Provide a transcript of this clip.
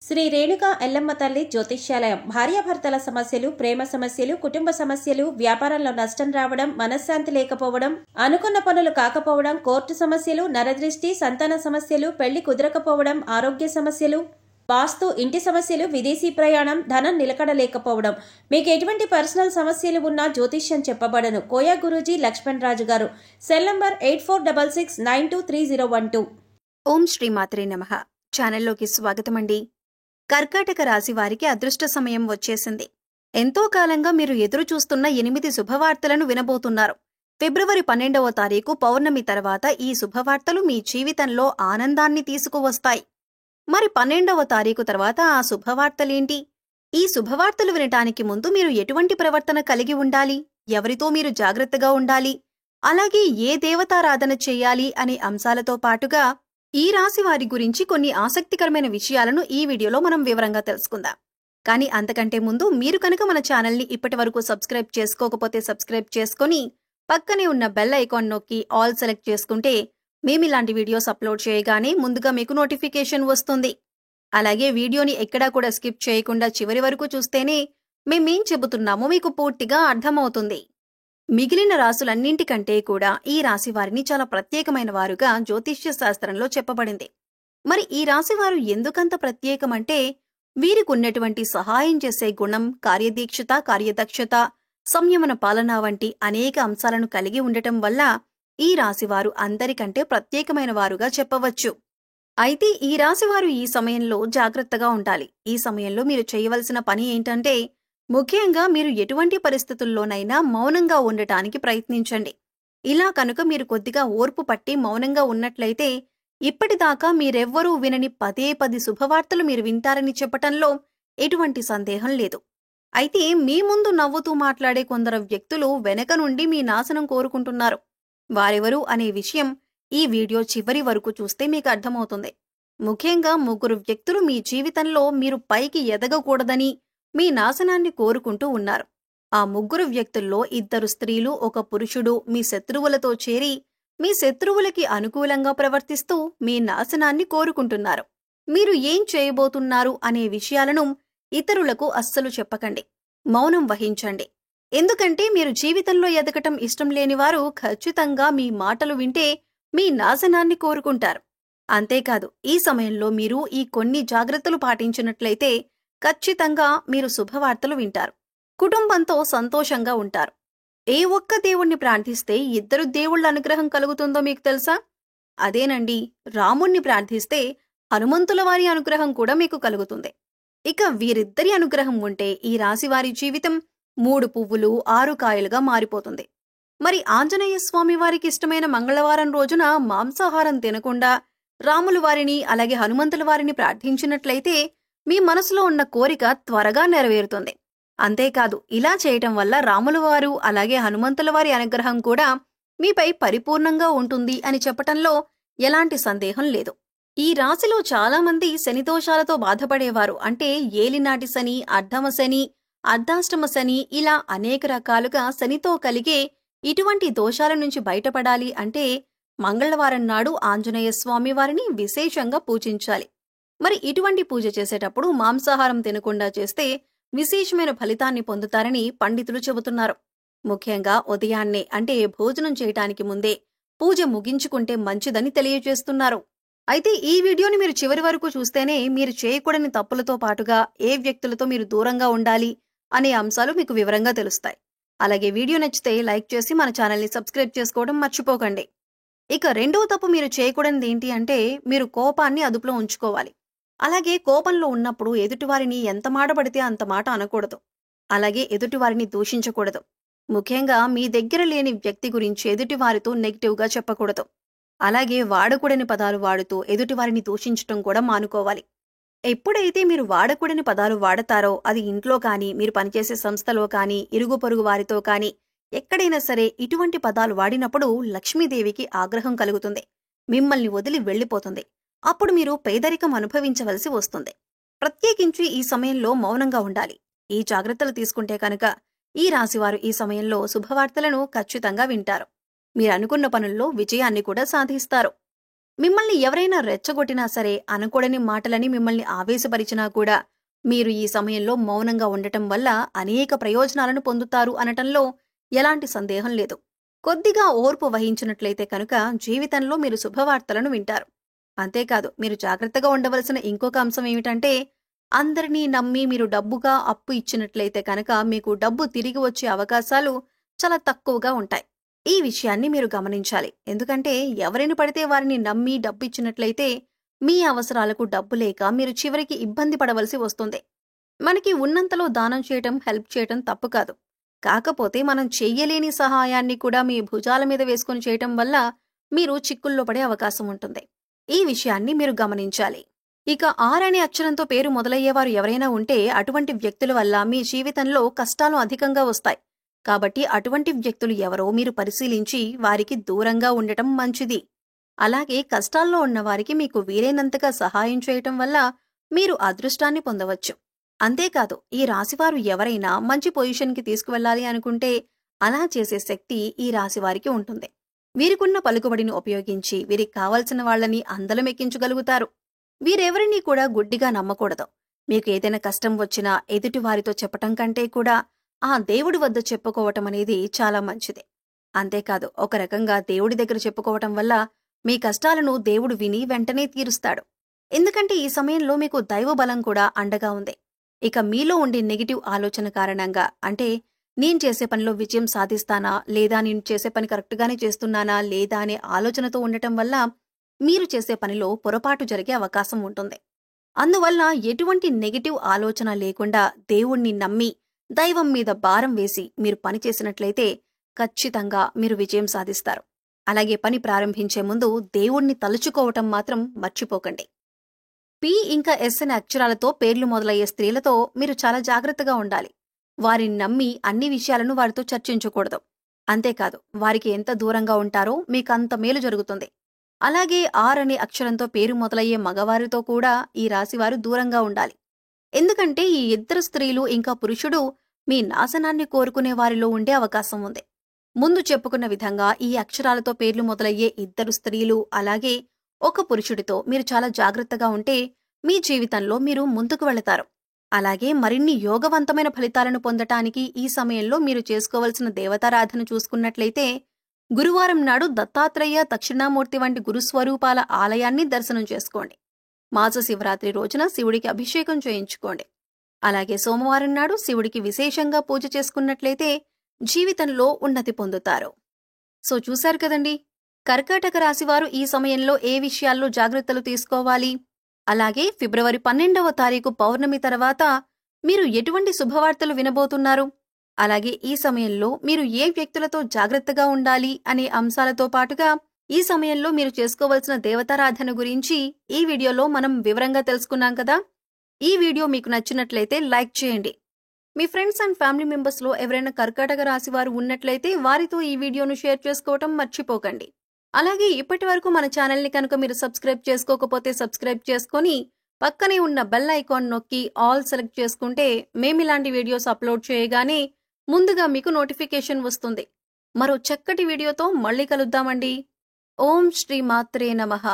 శ్రీ రేణుకా ఎల్లమ్మ తల్లి జ్యోతిష్యాలయం భార్యాభర్తల సమస్యలు, ప్రేమ సమస్యలు, కుటుంబ సమస్యలు, వ్యాపారంలో నష్టం రావడం, మనశ్శాంతి లేకపోవడం, అనుకున్న పనులు కాకపోవడం, కోర్టు సమస్యలు, నరదృష్టి, సంతాన సమస్యలు, పెళ్లి కుదరకపోవడం, ఆరోగ్య సమస్యలు, వాస్తు, ఇంటి సమస్యలు, విదేశీ ప్రయాణం, ధనం నిలకడ లేకపోవడం, మీకు ఎటువంటి పర్సనల్ సమస్యలు ఉన్నా జ్యోతిష్యం చెప్పబడను. కోయా గురూజీ లక్ష్మణ్ రాజు గారు. Cell number 8466923012. ఓం శ్రీ మాత్రే నమః. ఛానల్లోకి స్వాగతమండి. కర్కాటక రాశి వారికి అదృష్ట సమయం వచ్చేసింది. ఎంతో కాలంగా మీరు ఎదురు చూస్తున్న 8 శుభవార్తలను వినబోతున్నారు. ఫిబ్రవరి 12వ తారీఖు పౌర్ణమి తర్వాత ఈ శుభవార్తలు మీ జీవితంలో ఆనందాన్ని తీసుకువస్తాయి. మరి 12వ తారీఖు తర్వాత ఆ శుభవార్తలేంటి? ఈ శుభవార్తలు వినటానికి ముందు మీరు ఎటువంటి ప్రవర్తన కలిగి ఉండాలి, ఎవరితో మీరు జాగ్రత్తగా ఉండాలి, అలాగే ఏ దేవతారాధన చేయాలి అనే అంశాలతో పాటుగా ఈ రాశి వారి గురించి కొన్ని ఆసక్తికరమైన విషయాలను ఈ వీడియోలో మనం వివరంగా తెలుసుకుందాం. కానీ అంతకంటే ముందు మీరు కనుక మన ఛానల్ని ఇప్పటి వరకు సబ్స్క్రైబ్ చేసుకోకపోతే సబ్స్క్రైబ్ చేసుకొని పక్కనే ఉన్న బెల్ ఐకాన్ నొక్కి ఆల్ సెలెక్ట్ చేసుకుంటే మేమిలాంటి వీడియోస్ అప్లోడ్ చేయగానే ముందుగా మీకు నోటిఫికేషన్ వస్తుంది. అలాగే వీడియోని ఎక్కడా కూడా స్కిప్ చేయకుండా చివరి వరకు చూస్తేనే మేమేం చెబుతున్నామో మీకు పూర్తిగా అర్థమవుతుంది. మిగిలిన రాసులన్నింటికంటే కూడా ఈ రాశి వారిని చాలా ప్రత్యేకమైన వారుగా జ్యోతిష్య శాస్త్రంలో చెప్పబడింది. మరి ఈ రాశివారు ఎందుకంత ప్రత్యేకమంటే వీరికున్నటువంటి సహాయం చేసే గుణం, కార్యదీక్షత, కార్యదక్షత, సంయమన పాలన వంటి అనేక అంశాలను కలిగి ఉండటం వల్ల ఈ రాశివారు అందరికంటే ప్రత్యేకమైన వారుగా చెప్పవచ్చు. అయితే ఈ రాశివారు ఈ సమయంలో జాగ్రత్తగా ఉండాలి. ఈ సమయంలో మీరు చేయవలసిన పని ఏంటంటే ముఖ్యంగా మీరు ఎటువంటి పరిస్థితుల్లోనైనా మౌనంగా ఉండటానికి ప్రయత్నించండి. ఇలా కనుక మీరు కొద్దిగా ఓర్పు పట్టి మౌనంగా ఉన్నట్లయితే ఇప్పటిదాకా మీరెవ్వరూ వినని 10 శుభవార్తలు మీరు వింటారని చెప్పటంలో ఎటువంటి సందేహం లేదు. అయితే మీ ముందు నవ్వుతూ మాట్లాడే కొందరు వ్యక్తులు వెనక నుండి మీ నాశనం కోరుకుంటున్నారు. వారెవరు అనే విషయం ఈ వీడియో చివరి వరకు చూస్తే మీకు అర్థమవుతుంది. ముఖ్యంగా 3 వ్యక్తులు మీ జీవితంలో మీరు పైకి ఎదగకూడదని మీ నాశనాన్ని కోరుకుంటూ ఉన్నారు. ఆ 3 వ్యక్తుల్లో 2 స్త్రీలు, 1 పురుషుడు మీ శత్రువులతో చేరి మీ శత్రువులకి అనుకూలంగా ప్రవర్తిస్తూ మీ నాశనాన్ని కోరుకుంటున్నారు. మీరు ఏం చేయబోతున్నారు అనే విషయాలను ఇతరులకు అస్సలు చెప్పకండి. మౌనం వహించండి. ఎందుకంటే మీరు జీవితంలో ఎదగటం ఇష్టం లేనివారు ఖచ్చితంగా మీ మాటలు వింటే మీ నాశనాన్ని కోరుకుంటారు. అంతేకాదు ఈ సమయంలో మీరు ఈ కొన్ని జాగ్రత్తలు పాటించినట్లయితే ఖచ్చితంగా మీరు శుభవార్తలు వింటారు. కుటుంబంతో సంతోషంగా ఉంటారు. ఏ ఒక్క దేవుణ్ణి ప్రార్థిస్తే 2 దేవుళ్ల అనుగ్రహం కలుగుతుందో మీకు తెలుసా? అదేనండి, రాముణ్ణి ప్రార్థిస్తే హనుమంతుల వారి అనుగ్రహం కూడా మీకు కలుగుతుంది. ఇక వీరిద్దరి అనుగ్రహం ఉంటే ఈ రాశివారి జీవితం 3 పువ్వులు 6 కాయలుగా మారిపోతుంది. మరి ఆంజనేయ స్వామి వారికి ఇష్టమైన మంగళవారం రోజున మాంసాహారం తినకుండా రాముల వారిని అలాగే హనుమంతుల వారిని ప్రార్థించినట్లయితే మీ మనసులో ఉన్న కోరిక త్వరగా నెరవేరుతుంది. అంతేకాదు ఇలా చేయటం వల్ల రాముల వారు అలాగే హనుమంతుల వారి అనుగ్రహం కూడా మీపై పరిపూర్ణంగా ఉంటుంది అని చెప్పటంలో ఎలాంటి సందేహం లేదు. ఈ రాశిలో చాలామంది శనిదోషాలతో బాధపడేవారు. అంటే ఏలినాటి శని, అర్ధమ శని, అర్ధాష్టమ శని, ఇలా అనేక రకాలుగా శనితో కలిగే ఇటువంటి దోషాల నుంచి బయటపడాలి అంటే మంగళవారం నాడు ఆంజనేయ స్వామి వారిని విశేషంగా పూజించాలి. మరి ఇటువంటి పూజ చేసేటప్పుడు మాంసాహారం తినకుండా చేస్తే విశేషమైన ఫలితాన్ని పొందుతారని పండితులు చెబుతున్నారు. ముఖ్యంగా ఉదయాన్నే అంటే భోజనం చేయటానికి ముందే పూజ ముగించుకుంటే మంచిదని తెలియజేస్తున్నారు. అయితే ఈ వీడియోని మీరు చివరి వరకు చూస్తేనే మీరు చేయకూడని తప్పులతో పాటుగా ఏ వ్యక్తులతో మీరు దూరంగా ఉండాలి అనే అంశాలు మీకు వివరంగా తెలుస్తాయి. అలాగే వీడియో నచ్చితే లైక్ చేసి మన ఛానల్ని సబ్స్క్రైబ్ చేసుకోవడం మర్చిపోకండి. ఇక రెండవ తప్పు మీరు చేయకూడనిది ఏంటి అంటే మీరు కోపాన్ని అదుపులో ఉంచుకోవాలి. అలాగే కోపంలో ఉన్నప్పుడు ఎదుటివారిని ఎంత మాట పడితే అంత మాట అనకూడదు. అలాగే ఎదుటివారిని దూషించకూడదు. ముఖ్యంగా మీ దగ్గర లేని వ్యక్తి గురించి ఎదుటివారితో నెగిటివ్గా చెప్పకూడదు. అలాగే వాడకూడని పదాలు వాడుతూ ఎదుటివారిని దూషించటం కూడా మానుకోవాలి. ఎప్పుడైతే మీరు వాడకూడని పదాలు వాడతారో అది ఇంట్లో కానీ, మీరు పనిచేసే సంస్థలో కానీ, ఇరుగు పొరుగు వారితో కానీ ఎక్కడైనా సరే ఇటువంటి పదాలు వాడినప్పుడు లక్ష్మీదేవికి ఆగ్రహం కలుగుతుంది. మిమ్మల్ని వదిలి వెళ్లిపోతుంది. అప్పుడు మీరు పేదరికం అనుభవించవలసి వస్తుంది. ప్రత్యేకించి ఈ సమయంలో మౌనంగా ఉండాలి. ఈ జాగ్రత్తలు తీసుకుంటే కనుక ఈ రాశివారు ఈ సమయంలో శుభవార్తలను ఖచ్చితంగా వింటారు. మీరనుకున్న పనుల్లో విజయాన్ని కూడా సాధిస్తారు. మిమ్మల్ని ఎవరైనా రెచ్చగొట్టినా సరే, అనకూడని మాటలని మిమ్మల్ని ఆవేశపరిచినా కూడా మీరు ఈ సమయంలో మౌనంగా ఉండటం వల్ల అనేక ప్రయోజనాలను పొందుతారు అనటంలో ఎలాంటి సందేహం లేదు. కొద్దిగా ఓర్పు వహించినట్లయితే కనుక జీవితంలో మీరు శుభవార్తలను వింటారు. అంతేకాదు, మీరు జాగ్రత్తగా ఉండవలసిన ఇంకొక అంశం ఏమిటంటే, అందరినీ నమ్మి మీరు డబ్బుగా అప్పు ఇచ్చినట్లయితే కనుక మీకు డబ్బు తిరిగి వచ్చే అవకాశాలు చాలా తక్కువగా ఉంటాయి. ఈ విషయాన్ని మీరు గమనించాలి. ఎందుకంటే ఎవరిని పడితే వారిని నమ్మి డబ్బు ఇచ్చినట్లయితే మీ అవసరాలకు డబ్బు లేక మీరు చివరికి ఇబ్బంది పడవలసి వస్తుంది. మనకి ఉన్నంతలో దానం చేయటం, హెల్ప్ చేయటం తప్పు కాదు. కాకపోతే మనం చెయ్యలేని సహాయాన్ని కూడా మీ భుజాల మీద వేసుకుని చేయటం వల్ల మీరు చిక్కుల్లో పడే అవకాశం ఉంటుంది. ఈ విషయాన్ని మీరు గమనించాలి. ఇక ఆర్ అనే అక్షరంతో పేరు మొదలయ్యేవారు ఎవరైనా ఉంటే అటువంటి వ్యక్తుల వల్ల మీ జీవితంలో కష్టాలు అధికంగా వస్తాయి. కాబట్టి అటువంటి వ్యక్తులు ఎవరో మీరు పరిశీలించి వారికి దూరంగా ఉండటం మంచిది. అలాగే కష్టాల్లో ఉన్నవారికి మీకు వీలైనంతగా సహాయం చేయటం వల్ల మీరు అదృష్టాన్ని పొందవచ్చు. అంతేకాదు, ఈ రాశివారు ఎవరైనా మంచి పొజిషన్కి తీసుకువెళ్లాలి అనుకుంటే అలా చేసే శక్తి ఈ రాశివారికి ఉంటుంది. వీరికున్న పలుకుబడిని ఉపయోగించి వీరికి కావలసిన వాళ్లని అందలమెక్కించగలుగుతారు. వీరెవరినీ కూడా గుడ్డిగా నమ్మకూడదు. మీకు ఏదైనా కష్టం వచ్చినా ఎదుటి వారితో చెప్పటం కంటే కూడా ఆ దేవుడి వద్ద చెప్పుకోవటం అనేది చాలా మంచిది. అంతేకాదు, ఒక రకంగా దేవుడి దగ్గర చెప్పుకోవటం వల్ల మీ కష్టాలను దేవుడు విని వెంటనే తీరుస్తాడు. ఎందుకంటే ఈ సమయంలో మీకు దైవ బలం కూడా అండగా ఉంది. ఇక మీలో ఉండే నెగిటివ్ ఆలోచన కారణంగా, అంటే నేను చేసే పనిలో విజయం సాధిస్తానా లేదా, నేను చేసే పని కరెక్ట్గానే చేస్తున్నానా లేదా అనే ఆలోచనతో ఉండటం వల్ల మీరు చేసే పనిలో పొరపాటు జరిగే అవకాశం ఉంటుంది. అందువల్ల ఎటువంటి నెగిటివ్ ఆలోచన లేకుండా దేవుణ్ణి నమ్మి దైవం మీద భారం వేసి మీరు పని చేసినట్లయితే ఖచ్చితంగా మీరు విజయం సాధిస్తారు. అలాగే పని ప్రారంభించే ముందు దేవుణ్ణి తలుచుకోవటం మాత్రం మర్చిపోకండి. పి ఇంకా ఎస్ అనే అక్షరాలతో పేర్లు మొదలయ్యే స్త్రీలతో మీరు చాలా జాగ్రత్తగా ఉండాలి. వారిని నమ్మి అన్ని విషయాలను వారితో చర్చించకూడదు. అంతేకాదు, వారికి ఎంత దూరంగా ఉంటారో మీకంత మేలు జరుగుతుంది. అలాగే ఆర్ అనే అక్షరంతో పేరు మొదలయ్యే మగవారితో కూడా ఈ రాశివారు దూరంగా ఉండాలి. ఎందుకంటే ఈ ఇద్దరు స్త్రీలు ఇంకా పురుషుడు మీ నాశనాన్ని కోరుకునే వారిలో ఉండే అవకాశం ఉంది. ముందు చెప్పుకున్న విధంగా ఈ అక్షరాలతో పేర్లు మొదలయ్యే ఇద్దరు స్త్రీలు అలాగే ఒక పురుషుడితో మీరు చాలా జాగ్రత్తగా ఉంటే మీ జీవితంలో మీరు ముందుకు వెళతారు. అలాగే మరిన్ని యోగవంతమైన ఫలితాలను పొందటానికి ఈ సమయంలో మీరు చేసుకోవలసిన దేవతారాధన చూసుకున్నట్లయితే గురువారం నాడు దత్తాత్రేయ, దక్షిణామూర్తి వంటి గురుస్వరూపాల ఆలయాన్ని దర్శనం చేసుకోండి. మాస శివరాత్రి రోజున శివుడికి అభిషేకం చేయించుకోండి. అలాగే సోమవారం నాడు శివుడికి విశేషంగా పూజ చేసుకున్నట్లయితే జీవితంలో ఉన్నతి పొందుతారు. సో చూశారు కదండి, కర్కాటక రాశివారు ఈ సమయంలో ఏ విషయాల్లో జాగ్రత్తలు తీసుకోవాలి, అలాగే ఫిబ్రవరి 12వ తారీఖు పౌర్ణమి తర్వాత మీరు ఎటువంటి శుభవార్తలు వినబోతున్నారు, అలాగే ఈ సమయంలో మీరు ఏ వ్యక్తులతో జాగ్రత్తగా ఉండాలి అనే అంశాలతో పాటుగా ఈ సమయంలో మీరు చేసుకోవలసిన దేవతారాధన గురించి ఈ వీడియోలో మనం వివరంగా తెలుసుకున్నాం కదా. ఈ వీడియో మీకు నచ్చినట్లయితే లైక్ చేయండి. మీ ఫ్రెండ్స్ అండ్ ఫ్యామిలీ మెంబర్స్లో ఎవరైనా కర్కాటక రాశి వారు ఉన్నట్లయితే వారితో ఈ వీడియోను షేర్ చేసుకోవటం మర్చిపోకండి. అలాగే ఇప్పటి వరకు మన ఛానల్ని కనుక మీరు సబ్స్క్రైబ్ చేసుకోకపోతే సబ్స్క్రైబ్ చేసుకొని పక్కనే ఉన్న బెల్ ఐకాన్ నొక్కి ఆల్ సెలెక్ట్ చేసుకుంటే మేమిలాంటి వీడియోస్ అప్లోడ్ చేయగానే ముందుగా మీకు నోటిఫికేషన్ వస్తుంది. మరో చక్కటి వీడియోతో మళ్ళీ కలుద్దామండి. ఓం శ్రీ మాత్రే నమః.